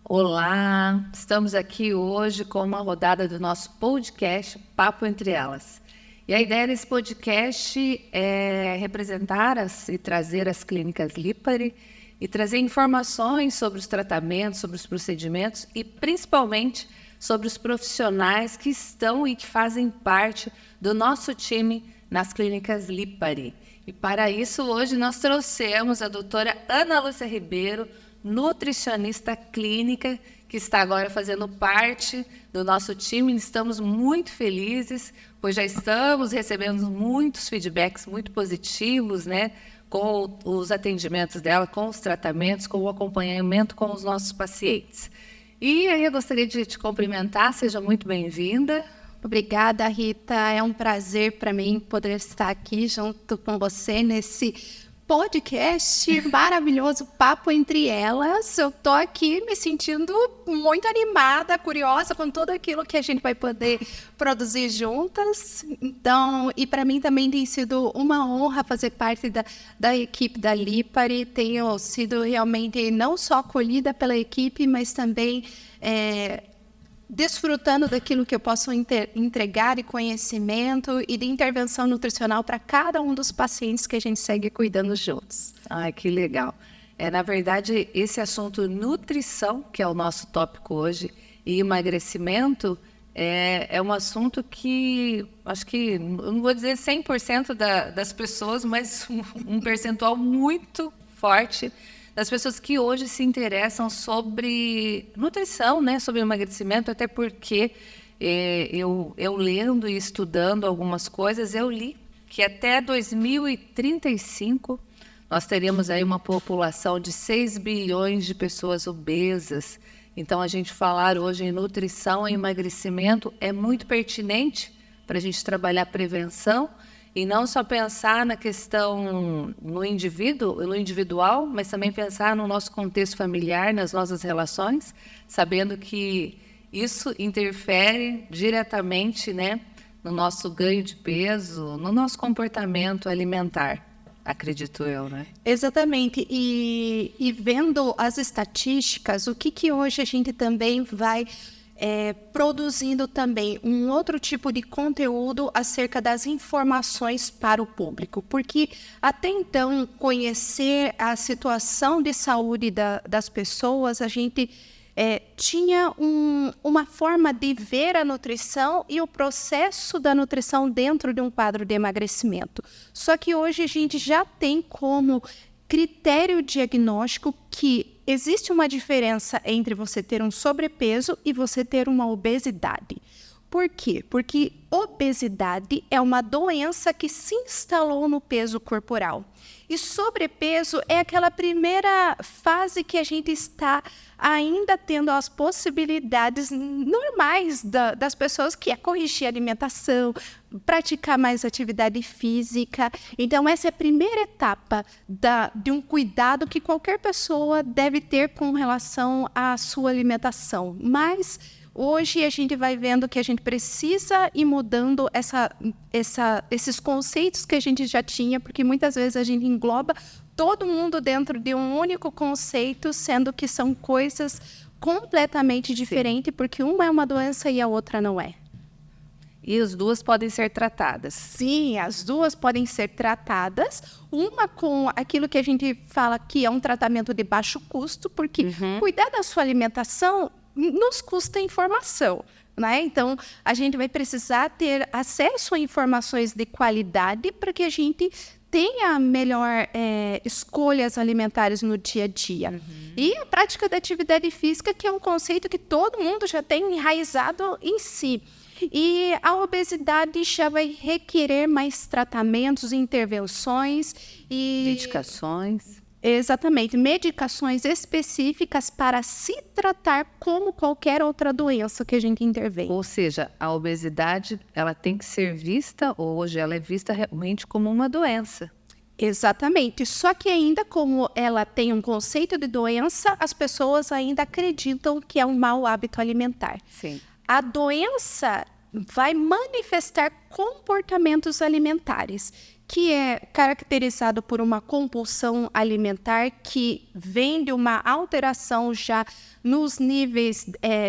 Olá, estamos aqui hoje com uma rodada do nosso podcast Papo Entre Elas. E a ideia desse podcast é representar e trazer as clínicas Lipari e trazer informações sobre os tratamentos, sobre os procedimentos e principalmente sobre os profissionais que estão e que fazem parte do nosso time nas clínicas Lipari. E para isso hoje nós trouxemos a doutora Ana Lúcia Ribeiro, nutricionista clínica, que está agora fazendo parte do nosso time. Estamos muito felizes, pois já estamos recebendo muitos feedbacks muito positivos, né, com os atendimentos dela, com os tratamentos, com o acompanhamento com os nossos pacientes. E aí eu gostaria de te cumprimentar, seja muito bem-vinda. Obrigada, Rita. É um prazer para mim poder estar aqui junto com você nesse podcast maravilhoso, Papo Entre Elas. Eu tô aqui me sentindo muito animada, curiosa com tudo aquilo que a gente vai poder produzir juntas. Então, e para mim também tem sido uma honra fazer parte da equipe da Lipari. Tenho sido realmente não só acolhida pela equipe, mas também desfrutando daquilo que eu posso entregar de conhecimento e de intervenção nutricional para cada um dos pacientes que a gente segue cuidando juntos. Ai, que legal. Na verdade, esse assunto nutrição, que é o nosso tópico hoje, e emagrecimento, é um assunto que, acho que, eu não vou dizer 100% das pessoas, mas um percentual muito forte das pessoas que hoje se interessam sobre nutrição, né, sobre emagrecimento, até porque eu lendo e estudando algumas coisas, eu li que até 2035 nós teríamos aí uma população de 6 bilhões de pessoas obesas. Então, a gente falar hoje em nutrição e emagrecimento é muito pertinente para a gente trabalhar prevenção, e não só pensar na questão no individual, mas também pensar no nosso contexto familiar, nas nossas relações, sabendo que isso interfere diretamente, né, no nosso ganho de peso, no nosso comportamento alimentar, acredito eu, né? Exatamente. E vendo as estatísticas, o que hoje a gente também vai produzindo também um outro tipo de conteúdo acerca das informações para o público, porque até então conhecer a situação de saúde das pessoas, a gente tinha uma forma de ver a nutrição e o processo da nutrição dentro de um quadro de emagrecimento. Só que hoje a gente já tem como critério diagnóstico que existe uma diferença entre você ter um sobrepeso e você ter uma obesidade. Por quê? Porque obesidade é uma doença que se instalou no peso corporal. E sobrepeso é aquela primeira fase que a gente está ainda tendo as possibilidades normais das pessoas, que é corrigir a alimentação, praticar mais atividade física. Então, essa é a primeira etapa de um cuidado que qualquer pessoa deve ter com relação à sua alimentação. Mas hoje a gente vai vendo que a gente precisa ir mudando esses conceitos que a gente já tinha, porque muitas vezes a gente engloba todo mundo dentro de um único conceito, sendo que são coisas completamente diferentes, porque uma é uma doença e a outra não é. E as duas podem ser tratadas? Sim, as duas podem ser tratadas. Uma com aquilo que a gente fala que é um tratamento de baixo custo, porque cuidar da sua alimentação nos custa informação, né? Então, a gente vai precisar ter acesso a informações de qualidade para que a gente tenha melhor escolhas alimentares no dia a dia. E a prática da atividade física, que é um conceito que todo mundo já tem enraizado em si. E a obesidade já vai requerer mais tratamentos, intervenções e medicações. Exatamente, medicações específicas para se tratar como qualquer outra doença que a gente intervém. Ou seja, a obesidade, ela tem que ser vista, hoje ela é vista realmente como uma doença. Exatamente, só que ainda como ela tem um conceito de doença, as pessoas ainda acreditam que é um mau hábito alimentar. Sim. A doença vai manifestar comportamentos alimentares que é caracterizado por uma compulsão alimentar que vem de uma alteração já nos níveis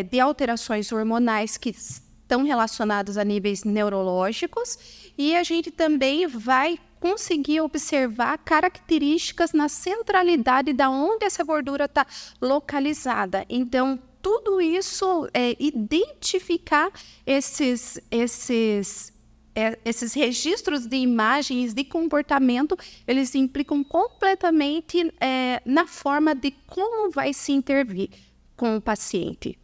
de alterações hormonais que estão relacionados a níveis neurológicos, e a gente também vai conseguir observar características na centralidade da onde essa gordura está localizada. Então, tudo isso identificar esses registros de imagens, de comportamento, eles implicam completamente na forma de como vai se intervir com o paciente.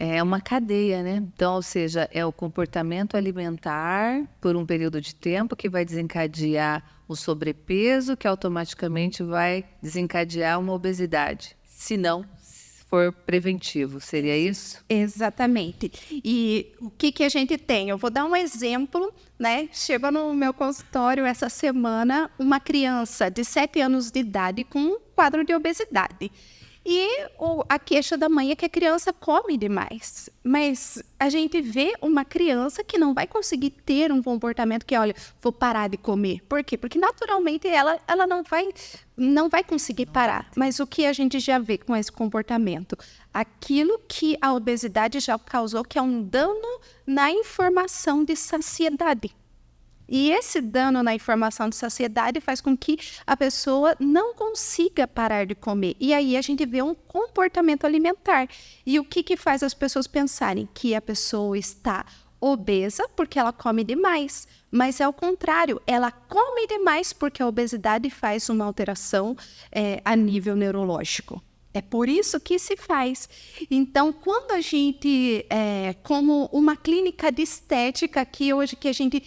É uma cadeia, né? Então, ou seja, é o comportamento alimentar por um período de tempo que vai desencadear o sobrepeso, que automaticamente vai desencadear uma obesidade. Se não for preventivo, seria isso? Exatamente. E o que a gente tem? Eu vou dar um exemplo, né? Chegou no meu consultório essa semana uma criança de 7 anos de idade com um quadro de obesidade. E a queixa da mãe é que a criança come demais. Mas a gente vê uma criança que não vai conseguir ter um comportamento que, olha, vou parar de comer. Por quê? Porque naturalmente ela não vai conseguir parar. Mas o que a gente já vê com esse comportamento? Aquilo que a obesidade já causou, que é um dano na informação de saciedade. E esse dano na informação de saciedade faz com que a pessoa não consiga parar de comer. E aí a gente vê um comportamento alimentar. E o que faz as pessoas pensarem? Que a pessoa está obesa porque ela come demais. Mas é o contrário, ela come demais porque a obesidade faz uma alteração a nível neurológico. É por isso que se faz. Então, quando a gente, como uma clínica de estética aqui hoje, que a gente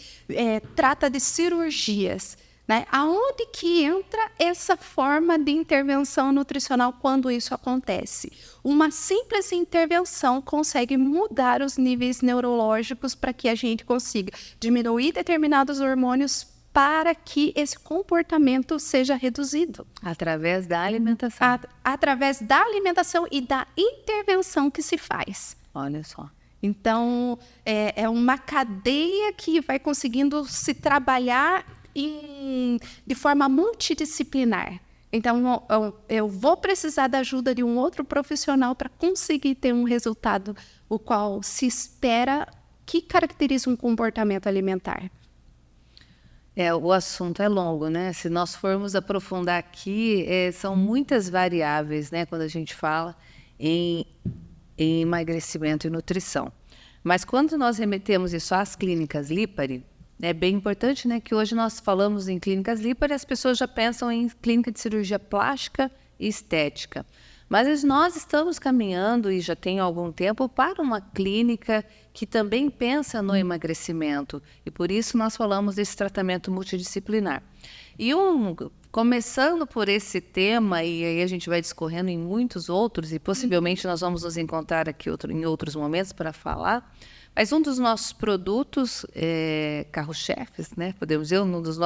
trata de cirurgias, né? Aonde que entra essa forma de intervenção nutricional quando isso acontece? Uma simples intervenção consegue mudar os níveis neurológicos para que a gente consiga diminuir determinados hormônios para que esse comportamento seja reduzido. Através da alimentação. Através da alimentação e da intervenção que se faz. Olha só. Então, é uma cadeia que vai conseguindo se trabalhar de forma multidisciplinar. Então, eu vou precisar da ajuda de um outro profissional para conseguir ter um resultado o qual se espera que caracteriza um comportamento alimentar. O assunto é longo, né? Se nós formos aprofundar aqui, são muitas variáveis, né? Quando a gente fala em emagrecimento e nutrição. Mas quando nós remetemos isso às clínicas Lipari, é bem importante, né? Que hoje nós falamos em clínicas Lipari, as pessoas já pensam em clínica de cirurgia plástica e estética. Mas nós estamos caminhando, e já tem algum tempo, para uma clínica que também pensa no emagrecimento. E por isso nós falamos desse tratamento multidisciplinar. E começando por esse tema, e aí a gente vai discorrendo em muitos outros, e possivelmente nós vamos nos encontrar aqui em outros momentos para falar, mas um dos nossos produtos carro-chefes, né, podemos dizer, um dos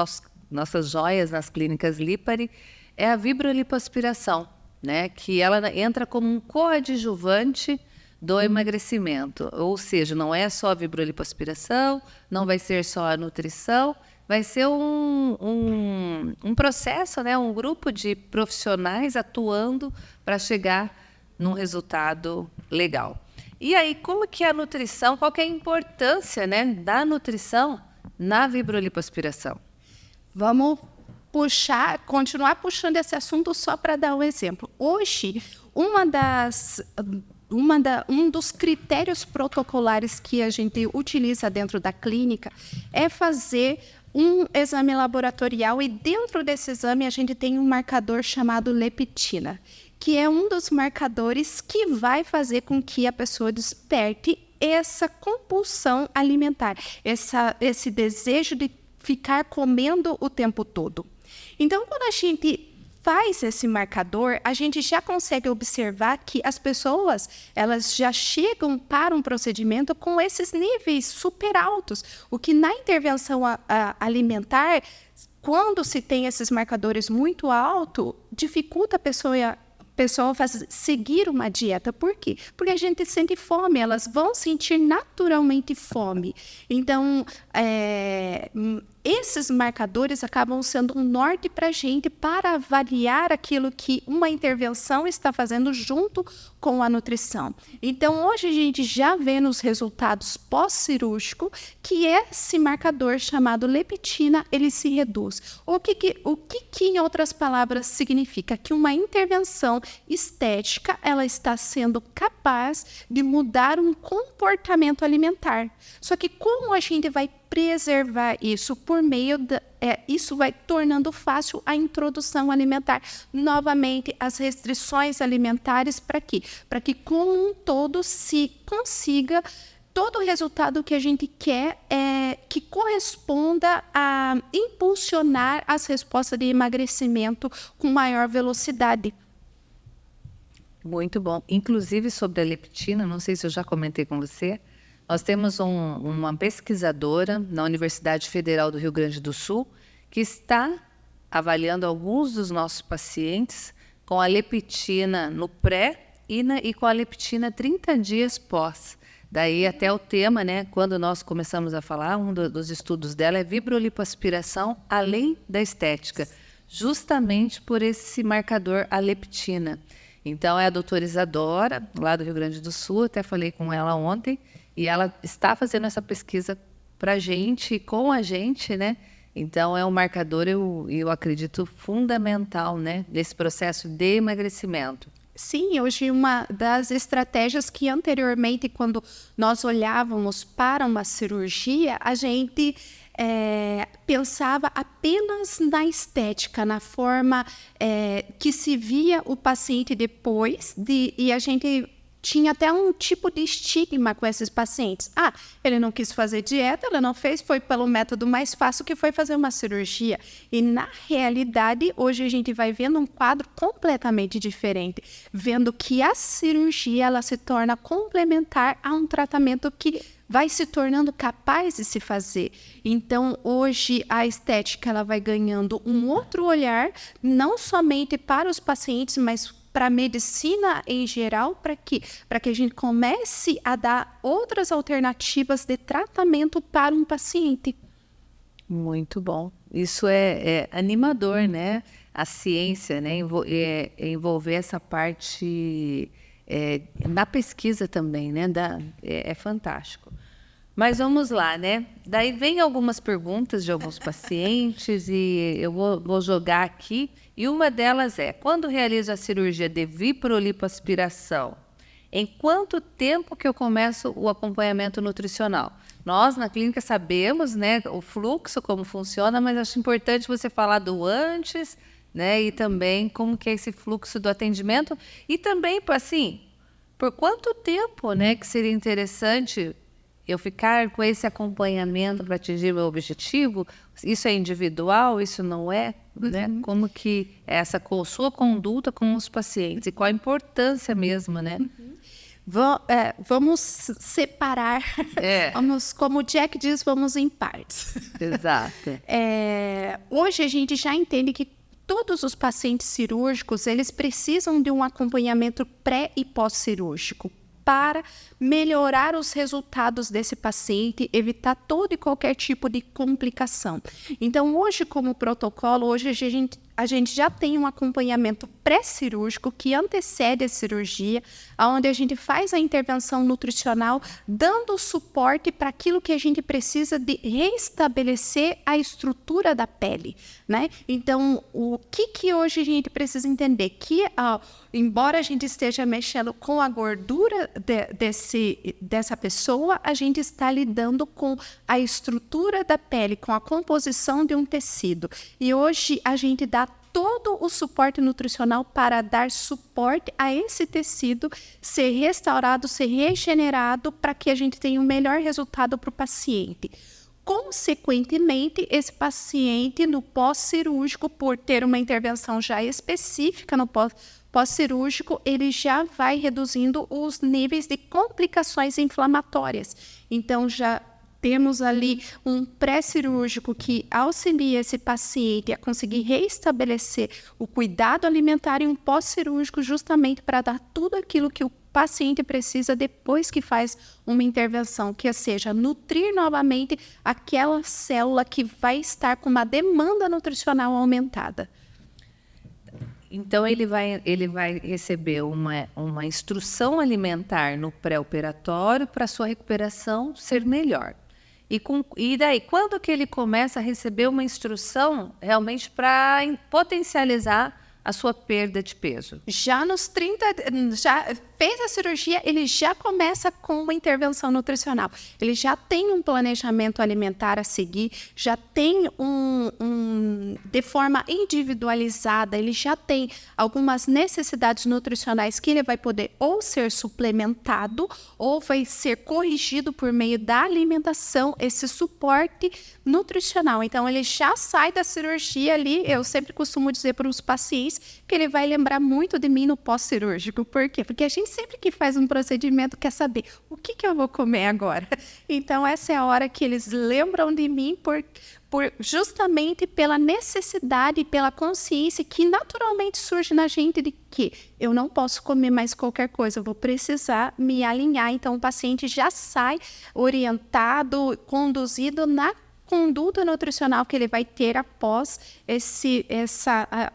nossas joias nas clínicas Lipari, é a vibrolipoaspiração, né, que ela entra como um coadjuvante do emagrecimento. Ou seja, não é só a vibrolipoaspiração, não vai ser só a nutrição, vai ser um processo, né, um grupo de profissionais atuando para chegar num resultado legal. E aí, como que a nutrição, qual que é a importância, né, da nutrição na vibrolipoaspiração? Vamos continuar puxando esse assunto só para dar um exemplo. Hoje, um dos critérios protocolares que a gente utiliza dentro da clínica é fazer um exame laboratorial, e dentro desse exame a gente tem um marcador chamado leptina, que é um dos marcadores que vai fazer com que a pessoa desperte essa compulsão alimentar, esse desejo de ficar comendo o tempo todo. Então, quando a gente faz esse marcador, a gente já consegue observar que as pessoas, elas já chegam para um procedimento com esses níveis super altos, o que na intervenção alimentar, quando se tem esses marcadores muito altos, dificulta a pessoa seguir uma dieta. Por quê? Porque a gente sente fome, elas vão sentir naturalmente fome. Então, esses marcadores acabam sendo um norte para a gente para avaliar aquilo que uma intervenção está fazendo junto com a nutrição. Então, hoje a gente já vê nos resultados pós-cirúrgico que esse marcador chamado leptina, ele se reduz. O que, em outras palavras, significa? Que uma intervenção estética, ela está sendo capaz de mudar um comportamento alimentar. Só que como a gente vai preservar isso por meio isso vai tornando fácil a introdução alimentar. Novamente, as restrições alimentares para quê? Para que, como um todo, se consiga todo o resultado que a gente quer que corresponda a impulsionar as respostas de emagrecimento com maior velocidade. Muito bom. Inclusive, sobre a leptina, não sei se eu já comentei com você, nós temos uma pesquisadora na Universidade Federal do Rio Grande do Sul que está avaliando alguns dos nossos pacientes com a leptina no pré e com a leptina 30 dias pós. Daí até o tema, né, quando nós começamos a falar, um dos estudos dela é vibrolipoaspiração além da estética, justamente por esse marcador, a leptina. Então, é a doutora Isadora, lá do Rio Grande do Sul, até falei com ela ontem, e ela está fazendo essa pesquisa para a gente, com a gente, né? Então, é um marcador, eu acredito, fundamental, né? Desse processo de emagrecimento. Sim, hoje uma das estratégias que anteriormente, quando nós olhávamos para uma cirurgia, a gente pensava apenas na estética, na forma que se via o paciente depois, e a gente tinha até um tipo de estigma com esses pacientes. Ele não quis fazer dieta, ela não fez, foi pelo método mais fácil, que foi fazer uma cirurgia. E, na realidade, hoje a gente vai vendo um quadro completamente diferente, vendo que a cirurgia ela se torna complementar a um tratamento que vai se tornando capaz de se fazer. Então, hoje, a estética ela vai ganhando um outro olhar, não somente para os pacientes, mas para a medicina em geral, para que a gente comece a dar outras alternativas de tratamento para um paciente. Muito bom. Isso é animador, né? A ciência, né? Envolver essa parte na pesquisa também, né? É fantástico. Mas vamos lá, né? Daí vem algumas perguntas de alguns pacientes e eu vou jogar aqui. E uma delas é, quando realizo a cirurgia de vibrolipoaspiração, em quanto tempo que eu começo o acompanhamento nutricional? Nós, na clínica, sabemos, né, o fluxo, como funciona, mas acho importante você falar do antes, né, e também como que é esse fluxo do atendimento. E também, assim, por quanto tempo, né, que seria interessante eu ficar com esse acompanhamento para atingir meu objetivo? Isso é individual, isso não é? Né? Como que é essa sua conduta com os pacientes e qual a importância mesmo, né? Vamos separar, como o Jack diz, vamos em partes. Exato. Hoje a gente já entende que todos os pacientes cirúrgicos, eles precisam de um acompanhamento pré e pós-cirúrgico para melhorar os resultados desse paciente, evitar todo e qualquer tipo de complicação. Então, hoje, como protocolo, hoje a gente já tem um acompanhamento pré-cirúrgico que antecede a cirurgia, onde a gente faz a intervenção nutricional, dando suporte para aquilo que a gente precisa de restabelecer a estrutura da pele, né? Então, o que hoje a gente precisa entender? Que, embora a gente esteja mexendo com a gordura dessa pessoa, a gente está lidando com a estrutura da pele, com a composição de um tecido. E hoje a gente dá todo o suporte nutricional para dar suporte a esse tecido ser restaurado, ser regenerado, para que a gente tenha o melhor resultado para o paciente. Consequentemente, esse paciente no pós-cirúrgico, por ter uma intervenção já específica no pós-cirúrgico, ele já vai reduzindo os níveis de complicações inflamatórias. Então, já temos ali um pré-cirúrgico que auxilia esse paciente a conseguir restabelecer o cuidado alimentar, e um pós-cirúrgico justamente para dar tudo aquilo que o paciente precisa depois que faz uma intervenção, que seja nutrir novamente aquela célula que vai estar com uma demanda nutricional aumentada. Então, ele vai receber uma instrução alimentar no pré-operatório para a sua recuperação ser melhor. E daí, quando que ele começa a receber uma instrução realmente para potencializar a sua perda de peso? Já nos 30, já fez a cirurgia, ele já começa com uma intervenção nutricional. Ele já tem um planejamento alimentar a seguir, já tem de forma individualizada, ele já tem algumas necessidades nutricionais que ele vai poder ou ser suplementado ou vai ser corrigido por meio da alimentação, esse suporte nutricional. Então, ele já sai da cirurgia ali, eu sempre costumo dizer para os pacientes que ele vai lembrar muito de mim no pós-cirúrgico. Por quê? Porque a gente sempre que faz um procedimento quer saber o que eu vou comer agora. Então, essa é a hora que eles lembram de mim justamente pela necessidade e pela consciência que naturalmente surge na gente de que eu não posso comer mais qualquer coisa, eu vou precisar me alinhar. Então, o paciente já sai orientado, conduzido na conduta nutricional que ele vai ter após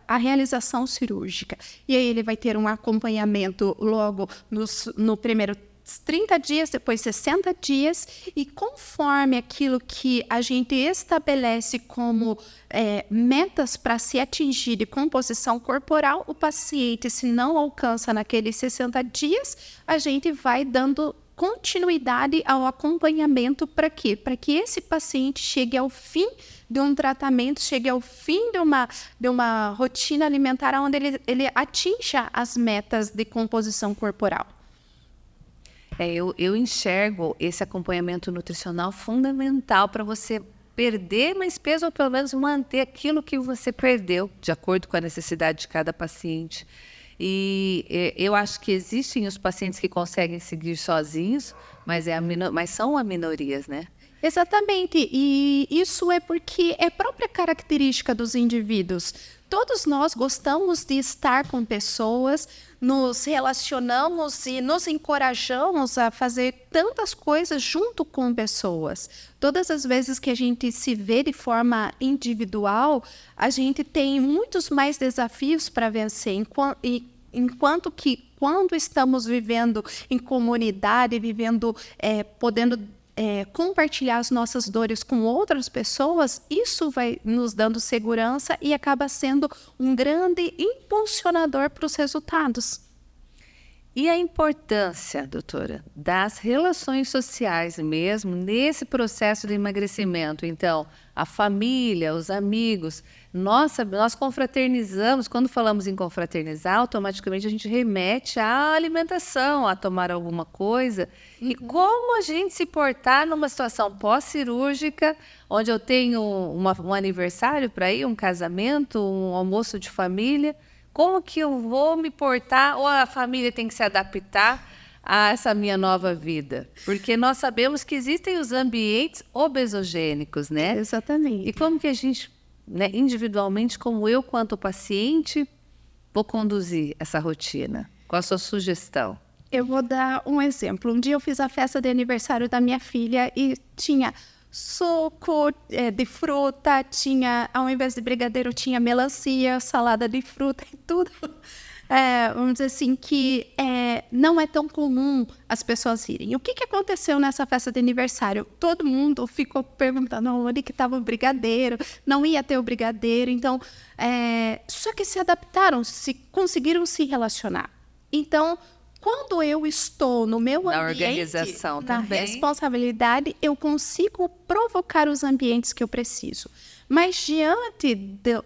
a realização cirúrgica. E aí ele vai ter um acompanhamento logo no primeiro 30 dias, depois 60 dias, e conforme aquilo que a gente estabelece como metas para se atingir de composição corporal, o paciente, se não alcança naqueles 60 dias, a gente vai dando continuidade ao acompanhamento para quê? Para que esse paciente chegue ao fim de um tratamento, chegue ao fim de uma rotina alimentar onde ele atinja as metas de composição corporal. Eu enxergo esse acompanhamento nutricional fundamental para você perder mais peso ou pelo menos manter aquilo que você perdeu, de acordo com a necessidade de cada paciente. E eu acho que existem os pacientes que conseguem seguir sozinhos, mas são a minorias, né? Exatamente, e isso é porque é própria característica dos indivíduos. Todos nós gostamos de estar com pessoas, nos relacionamos e nos encorajamos a fazer tantas coisas junto com pessoas. Todas as vezes que a gente se vê de forma individual, a gente tem muitos mais desafios para vencer, enquanto que quando estamos vivendo em comunidade, podendo compartilhar as nossas dores com outras pessoas, isso vai nos dando segurança e acaba sendo um grande impulsionador para os resultados. E a importância, doutora, das relações sociais mesmo nesse processo de emagrecimento? Então, a família, os amigos, nós confraternizamos. Quando falamos em confraternizar, automaticamente a gente remete à alimentação, a tomar alguma coisa. E como a gente se portar numa situação pós-cirúrgica, onde eu tenho um aniversário para ir, um casamento, um almoço de família. Como que eu vou me portar, ou a família tem que se adaptar a essa minha nova vida? Porque nós sabemos que existem os ambientes obesogênicos, né? Exatamente. E como que a gente, né, individualmente, como eu, quanto paciente, vou conduzir essa rotina? Qual a sua sugestão? Eu vou dar um exemplo. Um dia eu fiz a festa de aniversário da minha filha e tinha suco de fruta, ao invés de brigadeiro, tinha melancia, salada de fruta e tudo. Vamos dizer assim, que não é tão comum as pessoas irem. O que aconteceu nessa festa de aniversário? Todo mundo ficou perguntando onde que estava o brigadeiro, não ia ter o brigadeiro. Então, só que se adaptaram, conseguiram se relacionar. Então, quando eu estou no meu ambiente, organização na também, responsabilidade, eu consigo provocar os ambientes que eu preciso. Mas diante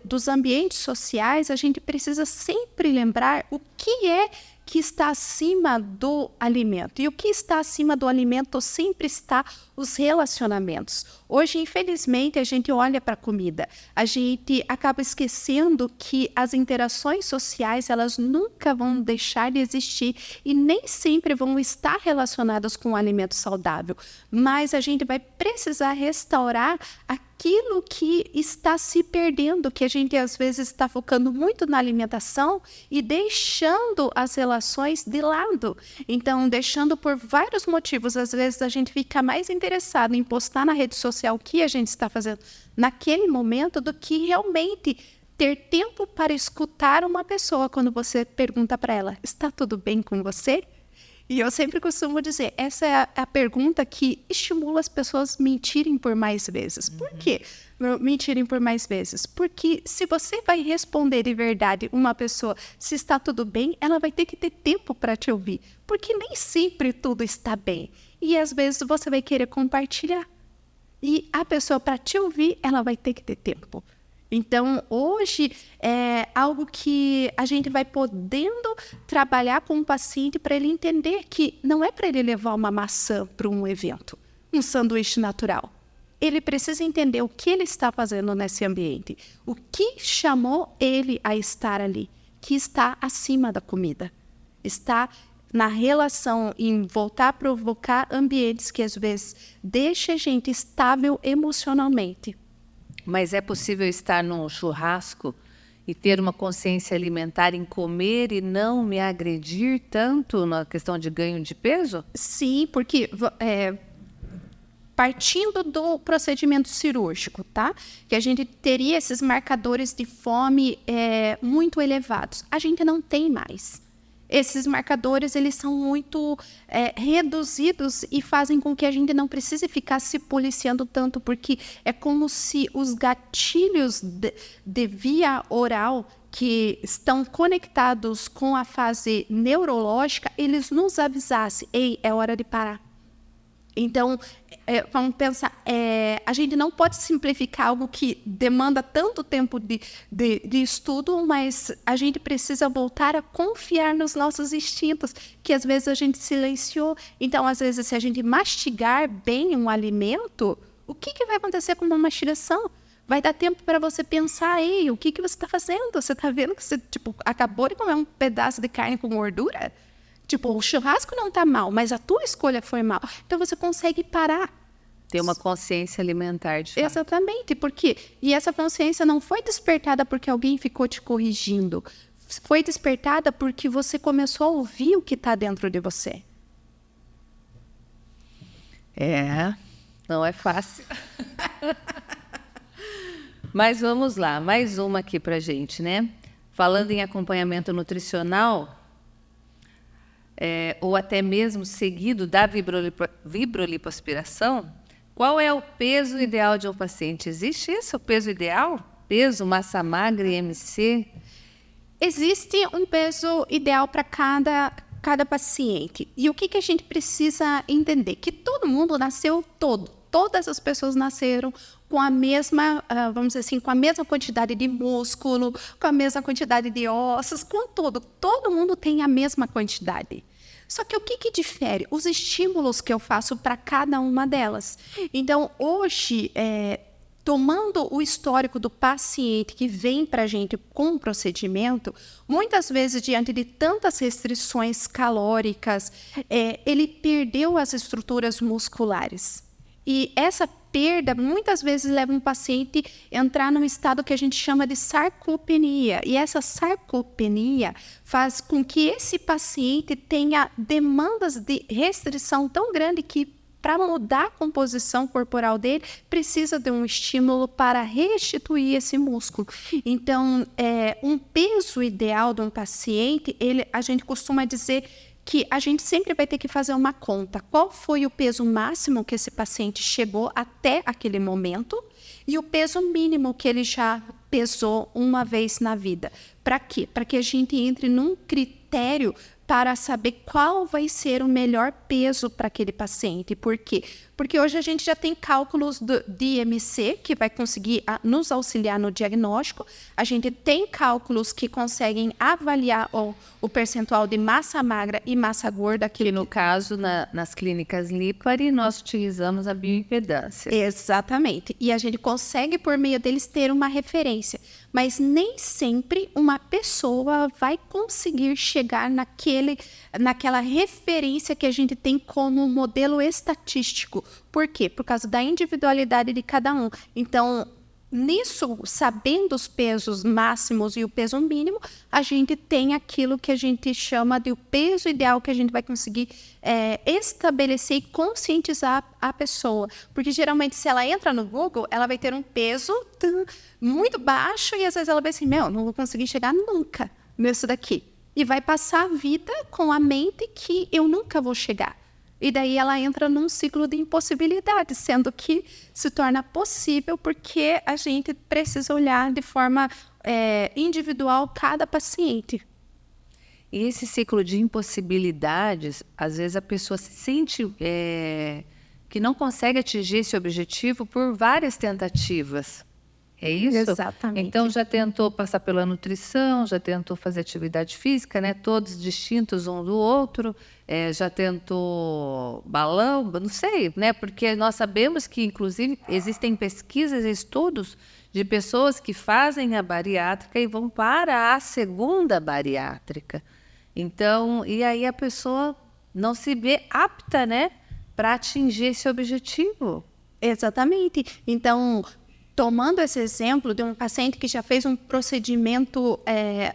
dos ambientes sociais, a gente precisa sempre lembrar o que é que está acima do alimento. E o que está acima do alimento sempre está os relacionamentos. Hoje, infelizmente, a gente olha para a comida. A gente acaba esquecendo que as interações sociais, elas nunca vão deixar de existir e nem sempre vão estar relacionadas com o alimento saudável. Mas a gente vai precisar restaurar aquilo que está se perdendo, que a gente às vezes está focando muito na alimentação e deixando as relações de lado. Então, deixando por vários motivos, às vezes a gente fica mais interessado em postar na rede social o que a gente está fazendo naquele momento do que realmente ter tempo para escutar uma pessoa quando você pergunta para ela, está tudo bem com você? E eu sempre costumo dizer, essa é a pergunta que estimula as pessoas a mentirem por mais vezes. Por quê mentirem por mais vezes? Porque se você vai responder de verdade uma pessoa se está tudo bem, ela vai ter que ter tempo para te ouvir. Porque nem sempre tudo está bem. E às vezes você vai querer compartilhar. E a pessoa, para te ouvir, ela vai ter que ter tempo. Então, hoje, é algo que a gente vai podendo trabalhar com o paciente para ele entender que não é para ele levar uma maçã para um evento, um sanduíche natural. Ele precisa entender o que ele está fazendo nesse ambiente, o que chamou ele a estar ali, que está acima da comida, está na relação em voltar a provocar ambientes que às vezes deixam a gente estável emocionalmente. Mas é possível estar num churrasco e ter uma consciência alimentar em comer e não me agredir tanto na questão de ganho de peso? Sim, porque partindo do procedimento cirúrgico, tá? Que a gente teria esses marcadores de fome muito elevados. A gente não tem mais. Esses marcadores, eles são muito reduzidos e fazem com que a gente não precise ficar se policiando tanto, porque é como se os gatilhos de via oral que estão conectados com a fase neurológica, eles nos avisassem, ei, é hora de parar. Então, vamos pensar, a gente não pode simplificar algo que demanda tanto tempo de estudo, mas a gente precisa voltar a confiar nos nossos instintos, que às vezes a gente silenciou. Então, às vezes, se a gente mastigar bem um alimento, o que vai acontecer com uma mastigação? Vai dar tempo para você pensar, ei, o que você está fazendo? Você está vendo que você acabou de comer um pedaço de carne com gordura? O churrasco não está mal, mas a tua escolha foi mal. Então, você consegue parar. Ter uma consciência alimentar, de fato. Exatamente, porque e essa consciência não foi despertada porque alguém ficou te corrigindo. Foi despertada porque você começou a ouvir o que está dentro de você. Não é fácil. Mas vamos lá, mais uma aqui pra gente, né? Falando em acompanhamento nutricional... ou até mesmo seguido da vibrolipoaspiração, qual é o peso ideal de um paciente? Existe isso, o peso ideal? Peso, massa magra, IMC? Existe um peso ideal para cada paciente. E o que a gente precisa entender? Que todo mundo nasceu todas as pessoas nasceram com a mesma, vamos dizer assim, com a mesma quantidade de músculo, com a mesma quantidade de ossos, com tudo. Todo mundo tem a mesma quantidade. Só que o que difere? Os estímulos que eu faço para cada uma delas. Então, hoje, tomando o histórico do paciente que vem para a gente com o procedimento, muitas vezes, diante de tantas restrições calóricas, ele perdeu as estruturas musculares. E essa perda, muitas vezes, leva um paciente a entrar num estado que a gente chama de sarcopenia. E essa sarcopenia faz com que esse paciente tenha demandas de restrição tão grande que, para mudar a composição corporal dele, precisa de um estímulo para restituir esse músculo. Então, um peso ideal de um paciente, a gente costuma dizer que a gente sempre vai ter que fazer uma conta. Qual foi o peso máximo que esse paciente chegou até aquele momento e o peso mínimo que ele já pesou uma vez na vida. Para quê? Para que a gente entre num critério para saber qual vai ser o melhor peso para aquele paciente. Por quê? Porque hoje a gente já tem cálculos de IMC, que vai conseguir nos auxiliar no diagnóstico. A gente tem cálculos que conseguem avaliar o percentual de massa magra e massa gorda. Que no caso, nas clínicas Lipari, nós utilizamos a bioimpedância. Exatamente. E a gente consegue, por meio deles, ter uma referência. mas nem sempre uma pessoa vai conseguir chegar naquela referência que a gente tem como modelo estatístico. Por quê? Por causa da individualidade de cada um. Então, nisso, sabendo os pesos máximos e o peso mínimo, a gente tem aquilo que a gente chama de o peso ideal que a gente vai conseguir estabelecer e conscientizar a pessoa. Porque, geralmente, se ela entra no Google, ela vai ter um peso muito baixo e, às vezes, ela vai assim, não vou conseguir chegar nunca nisso daqui. E vai passar a vida com a mente que eu nunca vou chegar. E daí ela entra num ciclo de impossibilidade, sendo que se torna possível porque a gente precisa olhar de forma individual cada paciente. E esse ciclo de impossibilidades, às vezes a pessoa se sente que não consegue atingir esse objetivo por várias tentativas. É isso? Exatamente. Então, já tentou passar pela nutrição, já tentou fazer atividade física, né? Todos distintos um do outro, já tentou balão, não sei, né? Porque nós sabemos que, inclusive, existem pesquisas e estudos de pessoas que fazem a bariátrica e vão para a segunda bariátrica. Então, e aí a pessoa não se vê apta, né? Para atingir esse objetivo. Exatamente. Então, tomando esse exemplo de um paciente que já fez um procedimento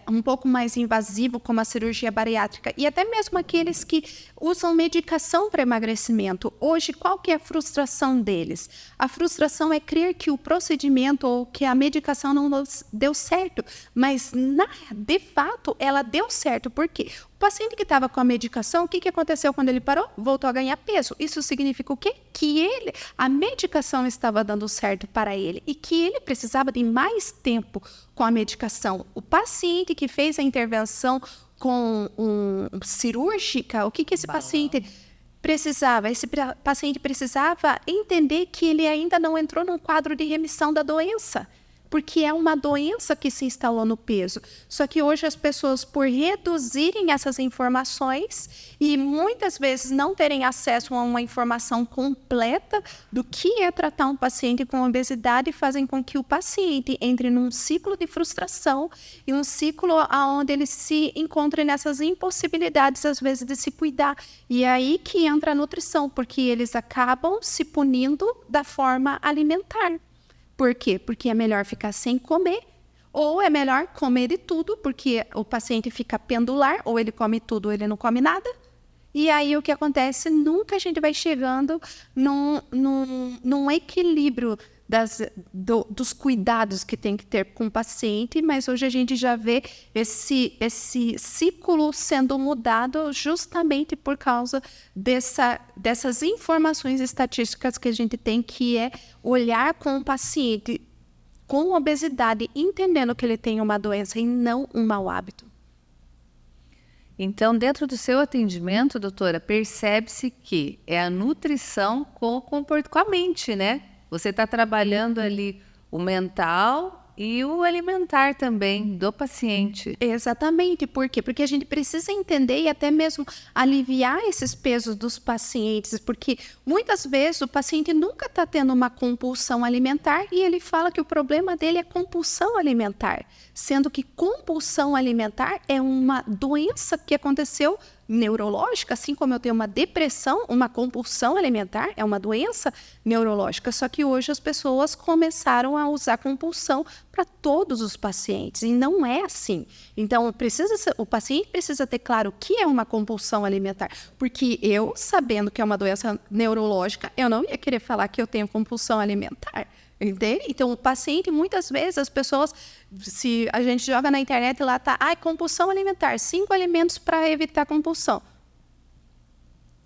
um pouco mais invasivo, como a cirurgia bariátrica, e até mesmo aqueles que usam medicação para emagrecimento, hoje qual que é a frustração deles? A frustração é crer que o procedimento ou que a medicação não deu certo, mas de fato ela deu certo. Por quê? O paciente que estava com a medicação, o que aconteceu quando ele parou? Voltou a ganhar peso. Isso significa o quê? Que a medicação estava dando certo para ele e que ele precisava de mais tempo com a medicação. O paciente que fez a intervenção com cirúrgica, o que esse paciente precisava? Esse paciente precisava entender que ele ainda não entrou num quadro de remissão da doença, porque é uma doença que se instalou no peso. Só que hoje as pessoas, por reduzirem essas informações e muitas vezes não terem acesso a uma informação completa do que é tratar um paciente com obesidade, fazem com que o paciente entre num ciclo de frustração e um ciclo onde ele se encontre nessas impossibilidades, às vezes, de se cuidar. E é aí que entra a nutrição, porque eles acabam se punindo da forma alimentar. Por quê? Porque é melhor ficar sem comer, ou é melhor comer de tudo, porque o paciente fica pendular, ou ele come tudo ou ele não come nada. E aí o que acontece? Nunca a gente vai chegando num equilíbrio dos cuidados que tem que ter com o paciente, mas hoje a gente já vê esse ciclo sendo mudado justamente por causa dessas informações estatísticas que a gente tem, que é olhar com o paciente com obesidade, entendendo que ele tem uma doença e não um mau hábito. Então, dentro do seu atendimento, doutora, percebe-se que é a nutrição com a mente, né? Você está trabalhando ali o mental e o alimentar também do paciente. Exatamente. Por quê? Porque a gente precisa entender e até mesmo aliviar esses pesos dos pacientes, porque muitas vezes o paciente nunca está tendo uma compulsão alimentar e ele fala que o problema dele é compulsão alimentar, sendo que compulsão alimentar é uma doença que aconteceu neurológica, assim como eu tenho uma depressão, uma compulsão alimentar é uma doença neurológica, só que hoje as pessoas começaram a usar compulsão para todos os pacientes, e não é assim. Então, o paciente precisa ter claro o que é uma compulsão alimentar, porque eu, sabendo que é uma doença neurológica, eu não ia querer falar que eu tenho compulsão alimentar. Entende? Então, o paciente, muitas vezes, as pessoas, se a gente joga na internet e lá está, compulsão alimentar, 5 alimentos para evitar compulsão.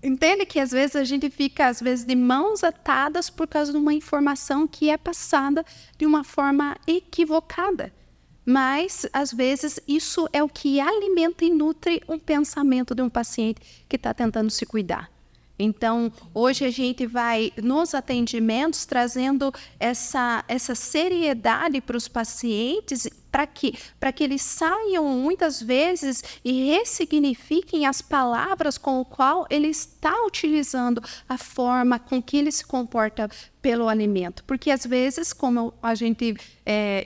Entende que às vezes a gente fica, de mãos atadas por causa de uma informação que é passada de uma forma equivocada. Mas, às vezes, isso é o que alimenta e nutre um pensamento de um paciente que está tentando se cuidar. Então, hoje a gente vai, nos atendimentos, trazendo essa seriedade para os pacientes, Para quê? Para que eles saiam muitas vezes e ressignifiquem as palavras com o qual ele está utilizando a forma com que ele se comporta pelo alimento. Porque às vezes, como a gente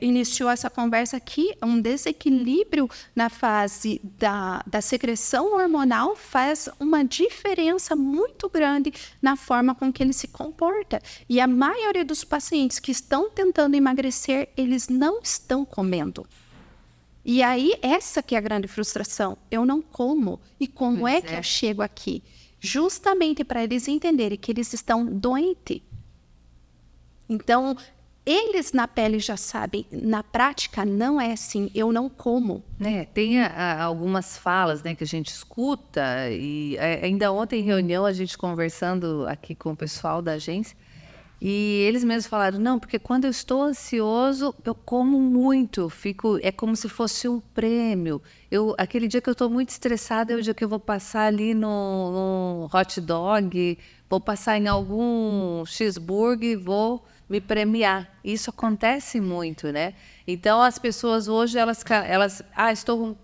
iniciou essa conversa aqui, um desequilíbrio na fase da secreção hormonal faz uma diferença muito grande na forma com que ele se comporta. E a maioria dos pacientes que estão tentando emagrecer, eles não estão comendo. E aí, essa que é a grande frustração. Eu não como. E como é que eu chego aqui? Justamente para eles entenderem que eles estão doentes. Então, eles na pele já sabem, na prática não é assim, eu não como. Tem algumas falas, né, que a gente escuta, e ainda ontem em reunião a gente conversando aqui com o pessoal da agência, e eles mesmos falaram, não, porque quando eu estou ansioso, eu como muito, é como se fosse um prêmio. Aquele dia que eu estou muito estressada é o dia que eu vou passar ali no hot dog, vou passar em algum cheeseburger, vou me premiar. Isso acontece muito, né? Então, as pessoas hoje, elas estou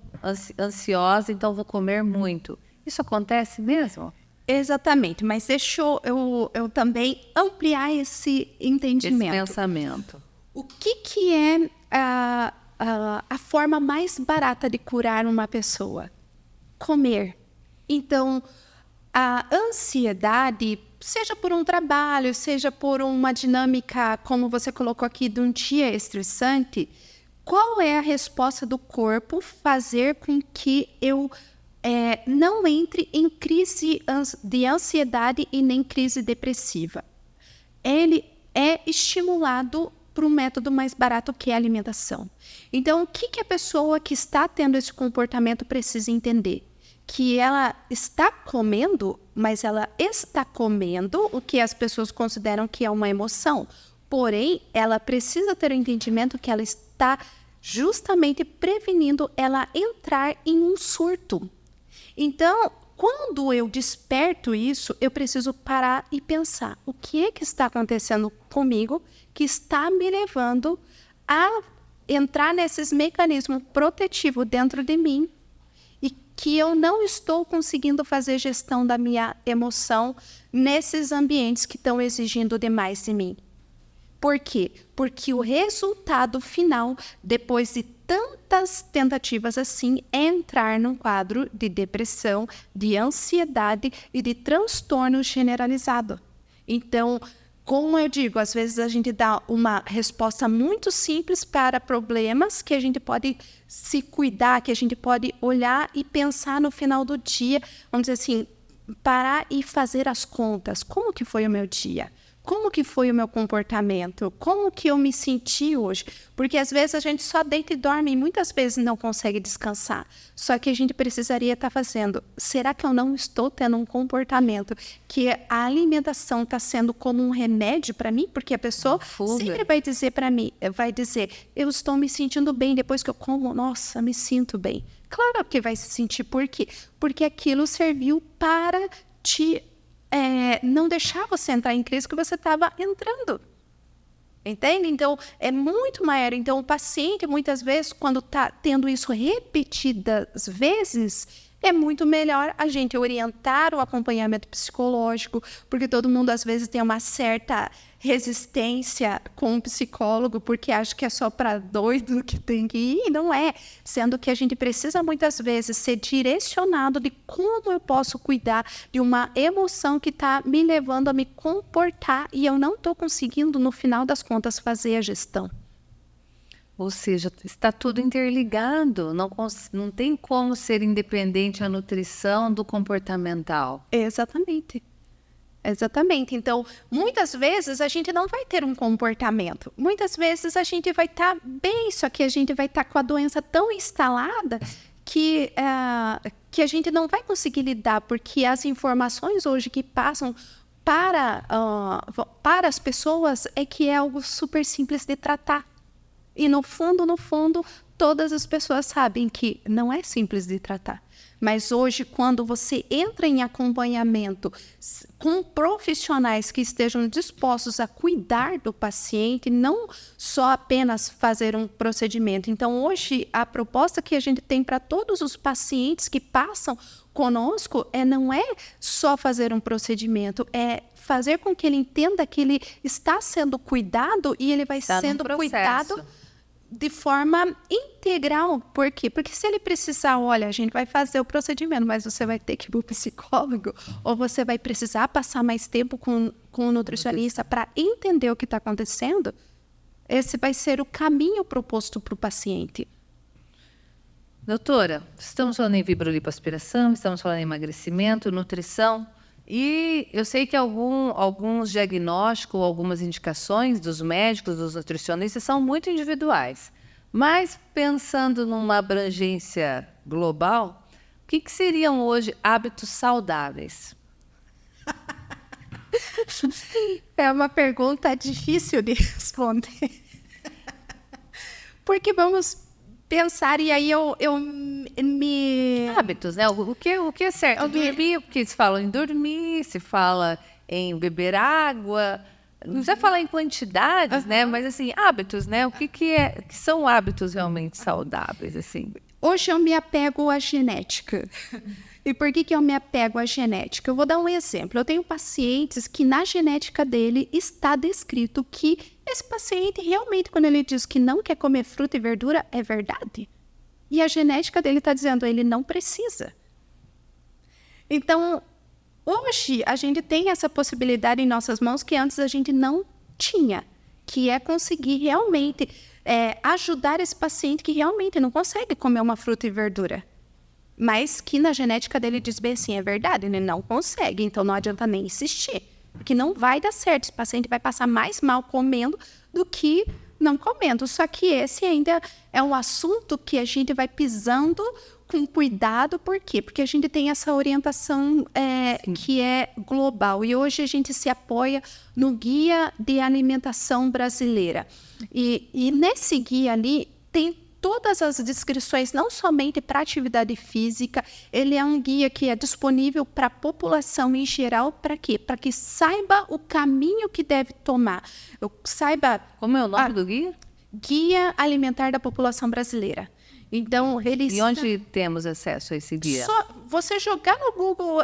ansiosa, então vou comer muito. Isso acontece mesmo? Exatamente, mas deixa eu também ampliar esse entendimento. Esse pensamento. O que é a forma mais barata de curar uma pessoa? Comer. Então, a ansiedade, seja por um trabalho, seja por uma dinâmica, como você colocou aqui, de um dia estressante, qual é a resposta do corpo fazer com que eu não entre em crise de ansiedade e nem crise depressiva? Ele é estimulado por um método mais barato, que é a alimentação. Então, o que a pessoa que está tendo esse comportamento precisa entender? Que ela está comendo, mas ela está comendo o que as pessoas consideram que é uma emoção. Porém, ela precisa ter o entendimento que ela está justamente prevenindo ela entrar em um surto. Então, quando eu desperto isso, eu preciso parar e pensar o que é que está acontecendo comigo que está me levando a entrar nesses mecanismos protetivos dentro de mim e que eu não estou conseguindo fazer gestão da minha emoção nesses ambientes que estão exigindo demais de mim. Por quê? Porque o resultado final, depois de tantas tentativas assim, é entrar num quadro de depressão, de ansiedade e de transtorno generalizado. Então, como eu digo, às vezes a gente dá uma resposta muito simples para problemas que a gente pode se cuidar, que a gente pode olhar e pensar no final do dia, vamos dizer assim, parar e fazer as contas. Como que foi o meu dia? Como que foi o meu comportamento? Como que eu me senti hoje? Porque às vezes a gente só deita e dorme e muitas vezes não consegue descansar. Só que a gente precisaria estar fazendo. Será que eu não estou tendo um comportamento que a alimentação está sendo como um remédio para mim? Porque a pessoa sempre vai dizer para mim, eu estou me sentindo bem depois que eu como. Nossa, me sinto bem. Claro que vai se sentir. Por quê? Porque aquilo serviu para te não deixar você entrar em crise que você estava entrando. Entende? Então, é muito maior. Então, o paciente, muitas vezes, quando está tendo isso repetidas vezes, é muito melhor a gente orientar o acompanhamento psicológico, porque todo mundo, às vezes, tem uma certa resistência com um psicólogo, porque acha que é só para doido que tem que ir, e não é. Sendo que a gente precisa, muitas vezes, ser direcionado de como eu posso cuidar de uma emoção que está me levando a me comportar e eu não estou conseguindo, no final das contas, fazer a gestão. Ou seja, está tudo interligado, não tem como ser independente a nutrição do comportamental. Exatamente. Então, muitas vezes a gente não vai ter um comportamento. Muitas vezes a gente vai estar bem, só que a gente vai estar com a doença tão instalada que a gente não vai conseguir lidar, porque as informações hoje que passam para as pessoas é que é algo super simples de tratar. E no fundo, todas as pessoas sabem que não é simples de tratar. Mas hoje, quando você entra em acompanhamento com profissionais que estejam dispostos a cuidar do paciente, não só apenas fazer um procedimento. Então, hoje, a proposta que a gente tem para todos os pacientes que passam conosco não é só fazer um procedimento, é fazer com que ele entenda que ele está sendo cuidado e ele vai sendo cuidado de forma integral. Por quê? Porque se ele precisar, olha, a gente vai fazer o procedimento, mas você vai ter que ir para o psicólogo, ou você vai precisar passar mais tempo com o nutricionista para entender o que está acontecendo, esse vai ser o caminho proposto para o paciente. Doutora, estamos falando em vibrolipoaspiração, estamos falando em emagrecimento, nutrição, e eu sei que alguns diagnósticos, algumas indicações dos médicos, dos nutricionistas são muito individuais. Mas pensando numa abrangência global, o que seriam hoje hábitos saudáveis? É uma pergunta difícil de responder. Porque vamos pensar, e aí eu me... Hábitos, né? O que é certo? Dormir, porque se fala em dormir, se fala em beber água, não precisa falar em quantidades, né? Mas, assim, hábitos, né? O que são hábitos realmente saudáveis, assim? Hoje eu me apego à genética. E por que eu me apego à genética? Eu vou dar um exemplo. Eu tenho pacientes que na genética dele está descrito que esse paciente realmente, quando ele diz que não quer comer fruta e verdura, é verdade. E a genética dele está dizendo, ele não precisa. Então, hoje a gente tem essa possibilidade em nossas mãos que antes a gente não tinha, que é conseguir realmente ajudar esse paciente que realmente não consegue comer uma fruta e verdura. Mas que na genética dele diz bem assim, é verdade, ele não consegue, então não adianta nem insistir, porque não vai dar certo, esse paciente vai passar mais mal comendo do que não comendo. Só que esse ainda é um assunto que a gente vai pisando com cuidado, por quê? Porque a gente tem essa orientação que é global, e hoje a gente se apoia no Guia de Alimentação Brasileira. E nesse guia ali tem todas as descrições, não somente para atividade física, ele é um guia que é disponível para a população em geral, para quê? Para que saiba o caminho que deve tomar. Saiba... Como é o nome do guia? Guia Alimentar da População Brasileira. Então, E onde temos acesso a esse guia? Só você jogar no Google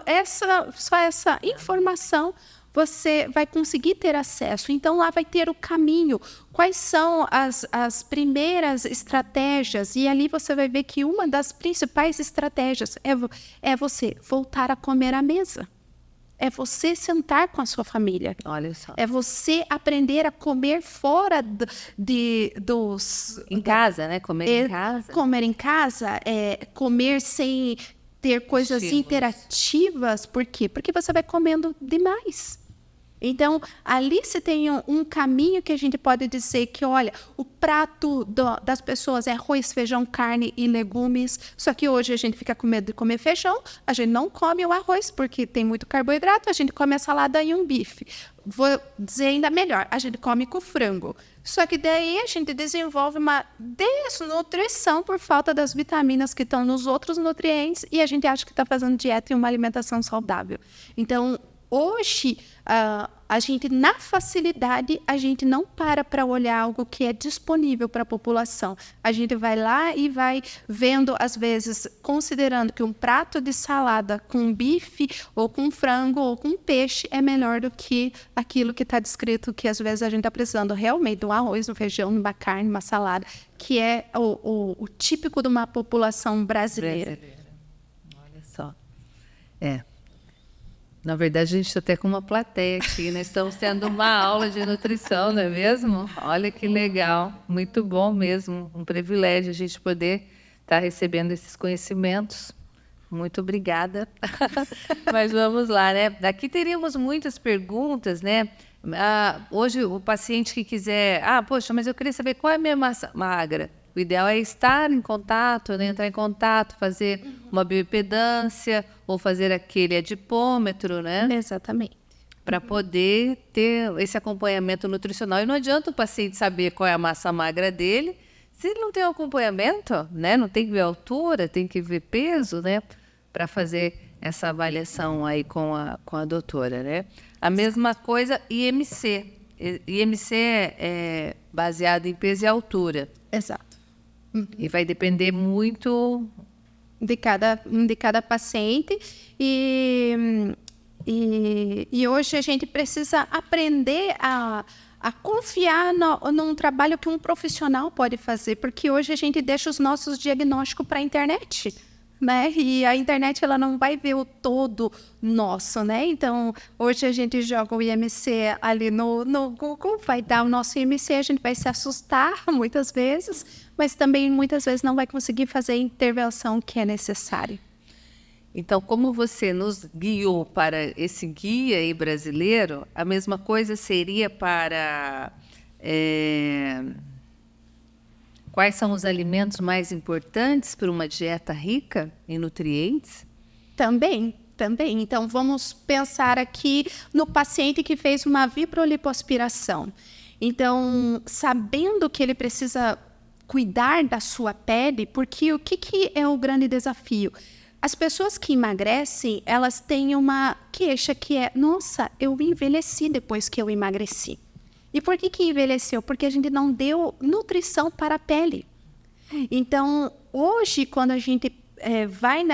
só essa informação, você vai conseguir ter acesso. Então, lá vai ter o caminho, quais são as primeiras estratégias, e ali você vai ver que uma das principais estratégias é você voltar a comer à mesa. É você sentar com a sua família. Olha só. É você aprender a comer fora dos... Em casa, né? Comer em casa. Comer em casa, comer sem ter coisas interativas. Por quê? Porque você vai comendo demais. Então, ali você tem um caminho que a gente pode dizer que, olha, o prato das pessoas é arroz, feijão, carne e legumes, só que hoje a gente fica com medo de comer feijão, a gente não come o arroz porque tem muito carboidrato, a gente come a salada e um bife. Vou dizer ainda melhor, a gente come com frango. Só que daí a gente desenvolve uma desnutrição por falta das vitaminas que estão nos outros nutrientes e a gente acha que está fazendo dieta e uma alimentação saudável. Então, hoje, a gente, na facilidade, a gente não para olhar algo que é disponível para a população. A gente vai lá e vai vendo, às vezes, considerando que um prato de salada com bife, ou com frango, ou com peixe, é melhor do que aquilo que está descrito, que às vezes a gente está precisando realmente de um arroz, um feijão, uma carne, uma salada, que é o típico de uma população brasileira. Olha só. Na verdade, a gente está até com uma plateia aqui, né? Estamos tendo uma aula de nutrição, não é mesmo? Olha que legal, muito bom mesmo, um privilégio a gente poder estar recebendo esses conhecimentos. Muito obrigada. Mas vamos lá, né? Aqui teríamos muitas perguntas, né? Hoje, o paciente que quiser... poxa, mas eu queria saber qual é a minha massa magra. O ideal é estar em contato, né? Entrar em contato, fazer uma bioimpedância ou fazer aquele adipômetro, né? Exatamente. Para poder ter esse acompanhamento nutricional. E não adianta o paciente saber qual é a massa magra dele, se ele não tem acompanhamento, né? Não tem que ver altura, tem que ver peso, né? para fazer essa avaliação aí com a doutora, né? A mesma coisa IMC. IMC é baseado em peso e altura. Exato. E vai depender muito de cada paciente. E hoje a gente precisa aprender a confiar num trabalho que um profissional pode fazer, porque hoje a gente deixa os nossos diagnósticos para a internet, né? E a internet ela não vai ver o todo nosso, né? Então, hoje a gente joga o IMC ali no Google, vai dar o nosso IMC, a gente vai se assustar muitas vezes, mas também muitas vezes não vai conseguir fazer a intervenção que é necessária. Então, como você nos guiou para esse guia aí brasileiro, a mesma coisa seria para quais são os alimentos mais importantes para uma dieta rica em nutrientes? Também. Então, vamos pensar aqui no paciente que fez uma viprolipoaspiração. Então, sabendo que ele precisa cuidar da sua pele, porque o que é o grande desafio? As pessoas que emagrecem, elas têm uma queixa que é: nossa, eu envelheci depois que eu emagreci. E por que envelheceu? Porque a gente não deu nutrição para a pele. Então, hoje, quando a gente vai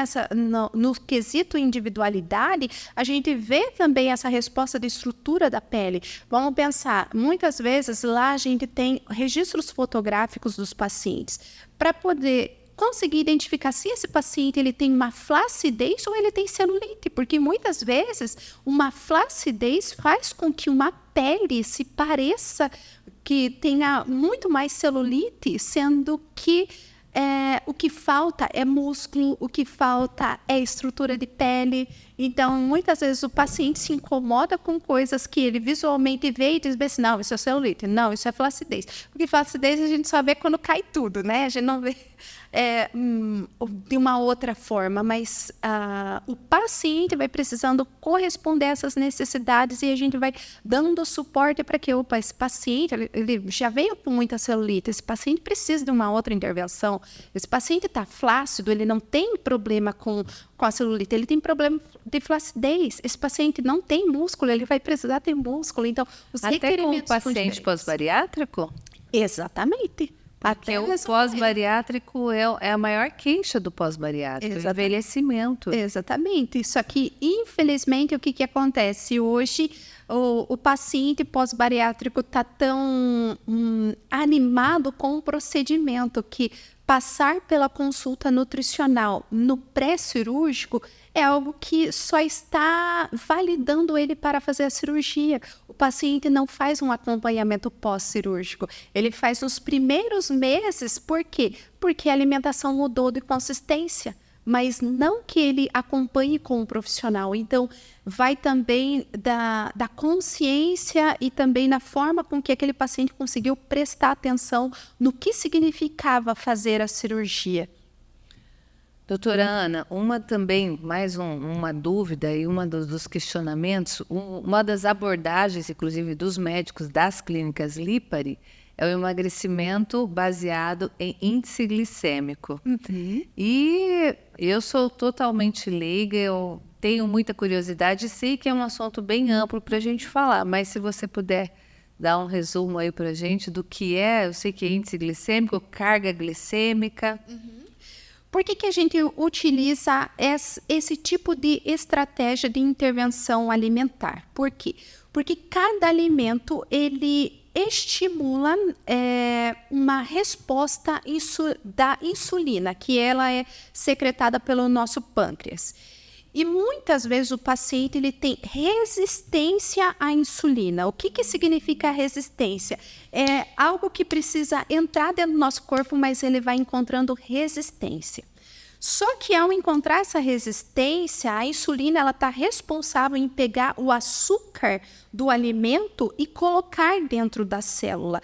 no quesito individualidade, a gente vê também essa resposta de estrutura da pele. Vamos pensar, muitas vezes lá a gente tem registros fotográficos dos pacientes para poder conseguir identificar se esse paciente ele tem uma flacidez ou ele tem celulite, porque muitas vezes uma flacidez faz com que uma pele se pareça que tenha muito mais celulite, sendo que o que falta é músculo, o que falta é estrutura de pele. Então, muitas vezes o paciente se incomoda com coisas que ele visualmente vê e diz assim: não, isso é celulite, não, isso é flacidez. Porque flacidez a gente só vê quando cai tudo, né? A gente não vê de uma outra forma, mas o paciente vai precisando corresponder a essas necessidades e a gente vai dando suporte para que, esse paciente ele já veio com muita celulite, esse paciente precisa de uma outra intervenção, esse paciente está flácido, ele não tem problema com a celulite, ele tem problema de flacidez, esse paciente não tem músculo, ele vai precisar ter músculo, então os requerimentos até com o paciente pós-bariátrico? Exatamente. Porque o pós-bariátrico é a maior queixa do pós-bariátrico, o envelhecimento. Exatamente. Só que, infelizmente, o que acontece? Hoje, o paciente pós-bariátrico está tão animado com o procedimento que passar pela consulta nutricional no pré-cirúrgico é algo que só está validando ele para fazer a cirurgia. O paciente não faz um acompanhamento pós-cirúrgico. Ele faz nos primeiros meses. Por quê? Porque a alimentação mudou de consistência, mas não que ele acompanhe com um profissional. Então, vai também da consciência e também na forma com que aquele paciente conseguiu prestar atenção no que significava fazer a cirurgia. Doutora Ana, uma dúvida e dos questionamentos, uma das abordagens, inclusive, dos médicos das clínicas Lipari, é o emagrecimento baseado em índice glicêmico. Uhum. E eu sou totalmente leiga, eu tenho muita curiosidade e sei que é um assunto bem amplo para a gente falar, mas se você puder dar um resumo aí para a gente do que é, eu sei que é índice glicêmico, carga glicêmica. Uhum. Por que a gente utiliza esse tipo de estratégia de intervenção alimentar? Por quê? Porque cada alimento, ele estimula uma resposta da insulina, que ela é secretada pelo nosso pâncreas. E muitas vezes o paciente ele tem resistência à insulina. O que significa resistência? É algo que precisa entrar dentro do nosso corpo, mas ele vai encontrando resistência. Só que ao encontrar essa resistência, a insulina está responsável em pegar o açúcar do alimento e colocar dentro da célula.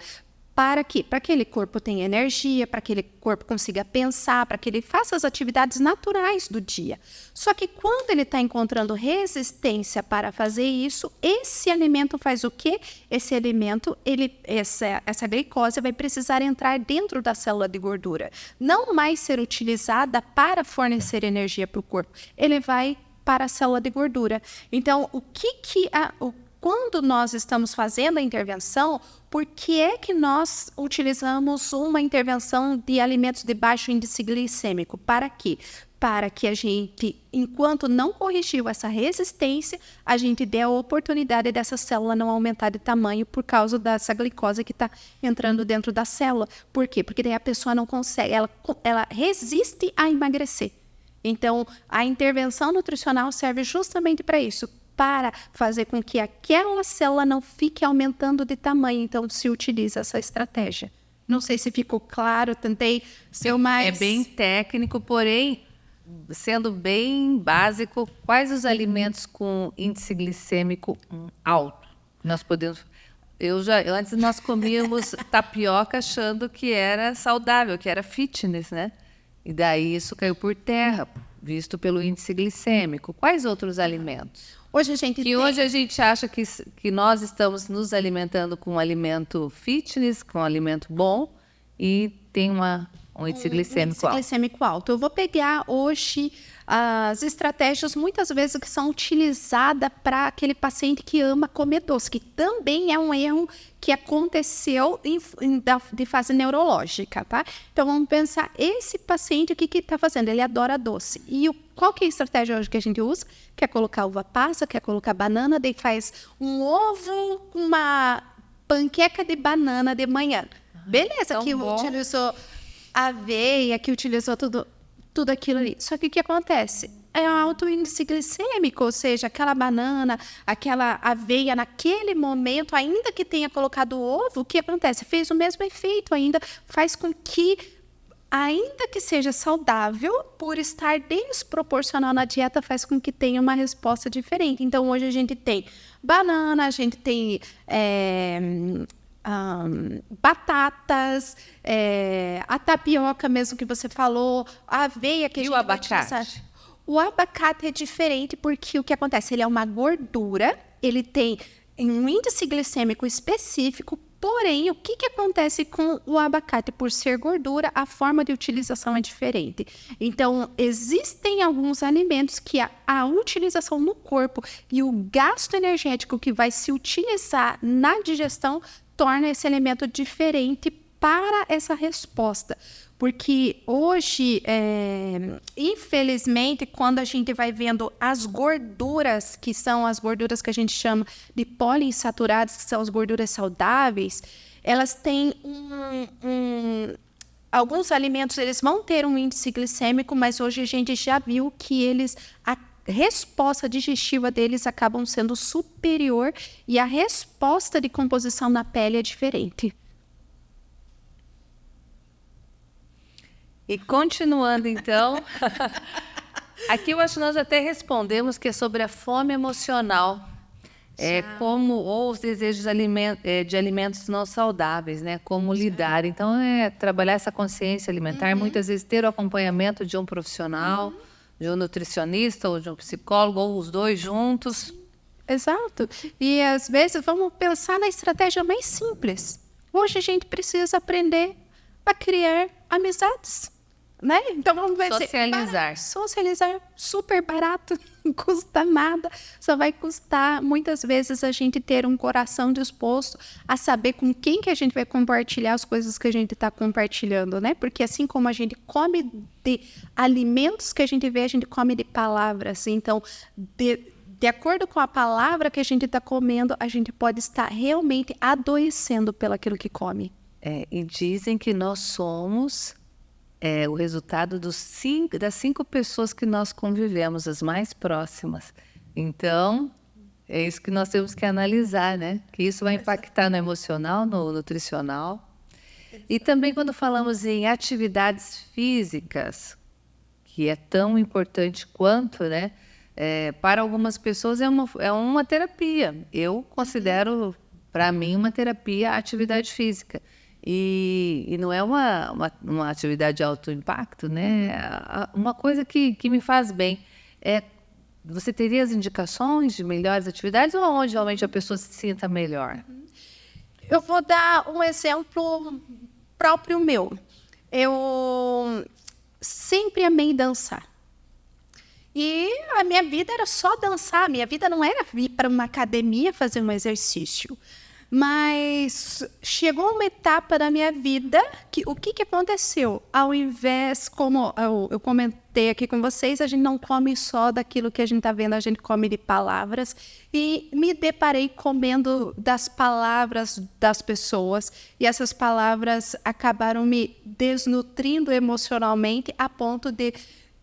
Para quê? Para que aquele corpo tenha energia, para que aquele corpo consiga pensar, para que ele faça as atividades naturais do dia. Só que quando ele está encontrando resistência para fazer isso, esse alimento faz o quê? Esse alimento, essa glicose vai precisar entrar dentro da célula de gordura. Não mais ser utilizada para fornecer energia para o corpo. Ele vai para a célula de gordura. Então, quando nós estamos fazendo a intervenção, por que é que nós utilizamos uma intervenção de alimentos de baixo índice glicêmico? Para quê? Para que a gente, enquanto não corrigiu essa resistência, a gente dê a oportunidade dessa célula não aumentar de tamanho por causa dessa glicose que está entrando dentro da célula. Por quê? Porque daí a pessoa não consegue, ela resiste a emagrecer. Então, a intervenção nutricional serve justamente para isso, para fazer com que aquela célula não fique aumentando de tamanho. Então, se utiliza essa estratégia. Não sei se ficou claro, tentei ser o mais... É bem técnico, porém, sendo bem básico, quais os alimentos com índice glicêmico alto? Nós podemos... Antes nós comíamos tapioca achando que era saudável, que era fitness, né? E daí isso caiu por terra, visto pelo índice glicêmico. Quais outros alimentos? Hoje a gente acha que nós estamos nos alimentando com um alimento fitness, com um alimento bom, e tem um índice glicêmico alto. Eu vou pegar hoje as estratégias, muitas vezes, que são utilizadas para aquele paciente que ama comer doce, que também é um erro que aconteceu de fase neurológica, tá? Então, vamos pensar, esse paciente, o que está fazendo? Ele adora doce. E qual que é a estratégia hoje que a gente usa? Quer colocar uva passa, quer colocar banana, daí faz um ovo com uma panqueca de banana de manhã. Beleza, que utilizou aveia, que utilizou tudo aquilo ali. Só que o que acontece? É alto índice glicêmico, ou seja, aquela banana, aquela aveia, naquele momento, ainda que tenha colocado o ovo, o que acontece? Fez o mesmo efeito ainda, faz com que, ainda que seja saudável, por estar desproporcional na dieta, faz com que tenha uma resposta diferente. Então, hoje a gente tem banana, a gente tem... batatas, a tapioca mesmo que você falou, a aveia que a gente... E o abacate? O abacate é diferente porque o que acontece? Ele é uma gordura, ele tem um índice glicêmico específico, porém, o que acontece com o abacate? Por ser gordura, a forma de utilização é diferente. Então, existem alguns alimentos que a utilização no corpo e o gasto energético que vai se utilizar na digestão torna esse alimento diferente para essa resposta. Porque hoje, infelizmente, quando a gente vai vendo as gorduras, que são as gorduras que a gente chama de poliinsaturadas, que são as gorduras saudáveis, elas têm alguns alimentos, eles vão ter um índice glicêmico, mas hoje a gente já viu que a resposta digestiva deles acabam sendo superior e a resposta de composição na pele é diferente. E continuando, então, aqui eu acho que nós até respondemos que é sobre a fome emocional, ou os desejos de alimentos não saudáveis, né? Como lidar. Então, trabalhar essa consciência alimentar, muitas vezes ter o acompanhamento de um profissional, de um nutricionista ou de um psicólogo, ou os dois juntos. Exato. E, às vezes, vamos pensar na estratégia mais simples. Hoje a gente precisa aprender a criar amizades, né? Então vamos ver socializar super barato, não custa nada, só vai custar muitas vezes a gente ter um coração disposto a saber com quem que a gente vai compartilhar as coisas que a gente está compartilhando, né? Porque assim como a gente come de alimentos que a gente vê, a gente come de palavras. Então, de acordo com a palavra que a gente está comendo, a gente pode estar realmente adoecendo pelaquilo que come. E dizem que nós somos o resultado das 5 pessoas que nós convivemos, as mais próximas. Então, é isso que nós temos que analisar, né? Que isso vai impactar no emocional, no nutricional. E também quando falamos em atividades físicas, que é tão importante quanto, né? Para algumas pessoas é uma terapia. Eu considero, para mim, uma terapia a atividade física. E não é uma atividade de alto impacto, né? Uma coisa que me faz bem. Você teria as indicações de melhores atividades ou onde realmente a pessoa se sinta melhor? Eu vou dar um exemplo próprio meu. Eu sempre amei dançar. E a minha vida era só dançar. Minha vida não era vir para uma academia fazer um exercício. Mas chegou uma etapa da minha vida que o que aconteceu? Ao invés, como eu comentei aqui com vocês, a gente não come só daquilo que a gente está vendo, a gente come de palavras. E me deparei comendo das palavras das pessoas. E essas palavras acabaram me desnutrindo emocionalmente a ponto de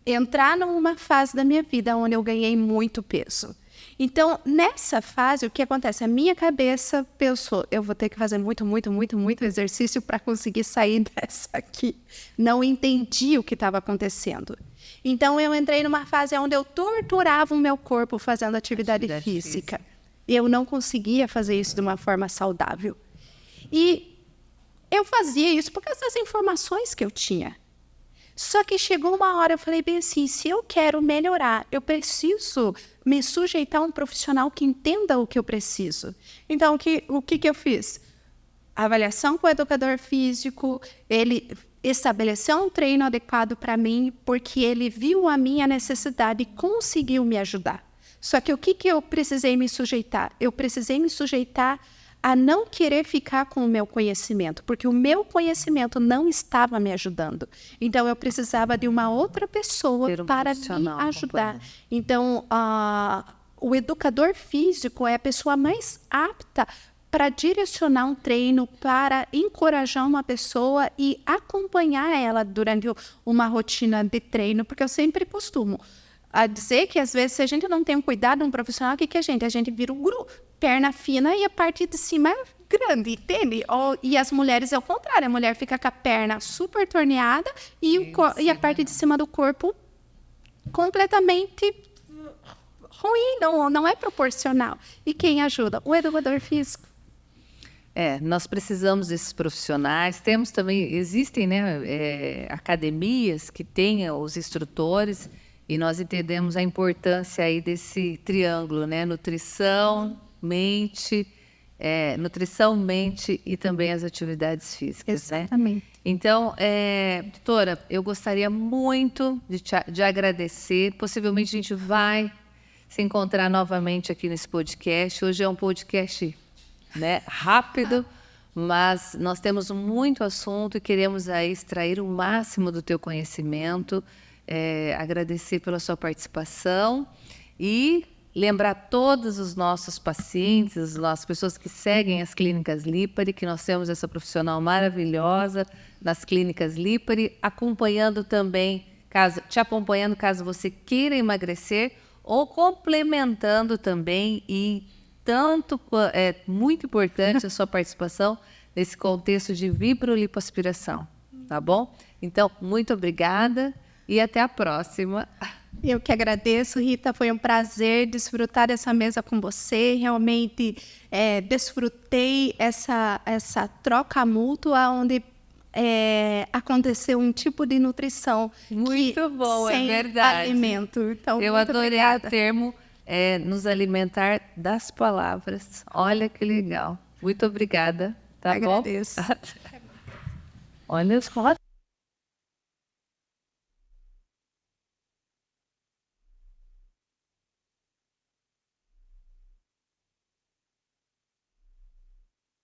entrar numa fase da minha vida onde eu ganhei muito peso. Então, nessa fase, o que acontece? A minha cabeça pensou, eu vou ter que fazer muito exercício para conseguir sair dessa aqui. Não entendi o que estava acontecendo. Então, eu entrei numa fase onde eu torturava o meu corpo fazendo atividade física. Eu não conseguia fazer isso de uma forma saudável. E eu fazia isso por causa das informações que eu tinha. Só que chegou uma hora, eu falei bem assim, se eu quero melhorar, eu preciso me sujeitar a um profissional que entenda o que eu preciso. Então, o que eu fiz? Avaliação com o educador físico, ele estabeleceu um treino adequado para mim, porque ele viu a minha necessidade e conseguiu me ajudar. Só que o que eu precisei me sujeitar? Eu precisei me sujeitar a não querer ficar com o meu conhecimento, porque o meu conhecimento não estava me ajudando. Então, eu precisava de uma outra pessoa para me ajudar. Então, o educador físico é a pessoa mais apta para direcionar um treino, para encorajar uma pessoa e acompanhar ela durante uma rotina de treino, porque eu sempre costumo a dizer que, às vezes, se a gente não tem um cuidado, um profissional, o que a gente? A gente vira um guru, perna fina e a parte de cima é grande, entende? E as mulheres é o contrário, a mulher fica com a perna super torneada e a parte de cima do corpo completamente ruim, não é proporcional. E quem ajuda? O educador físico. Nós precisamos desses profissionais. Temos também, existem, né, academias que têm os instrutores. E nós entendemos a importância aí desse triângulo, né? Nutrição, mente e também as atividades físicas. Exatamente. Né? Então, doutora, eu gostaria muito de agradecer. Possivelmente a gente vai se encontrar novamente aqui nesse podcast. Hoje é um podcast, né, rápido, mas nós temos muito assunto e queremos aí extrair o máximo do teu conhecimento. Agradecer pela sua participação e lembrar todos os nossos pacientes, as pessoas que seguem as clínicas Lipari, que nós temos essa profissional maravilhosa nas clínicas Lipari, acompanhando também, caso você queira emagrecer ou complementando também, e tanto é muito importante a sua participação nesse contexto de vibrolipoaspiração, tá bom? Então, muito obrigada. E até a próxima. Eu que agradeço, Rita. Foi um prazer desfrutar dessa mesa com você. Realmente desfrutei essa troca mútua, onde aconteceu um tipo de nutrição muito bom, sem verdade. Alimento. Então, eu adorei o termo nos alimentar das palavras. Olha que legal. Muito obrigada. Tá agradeço. Bom? Olha só.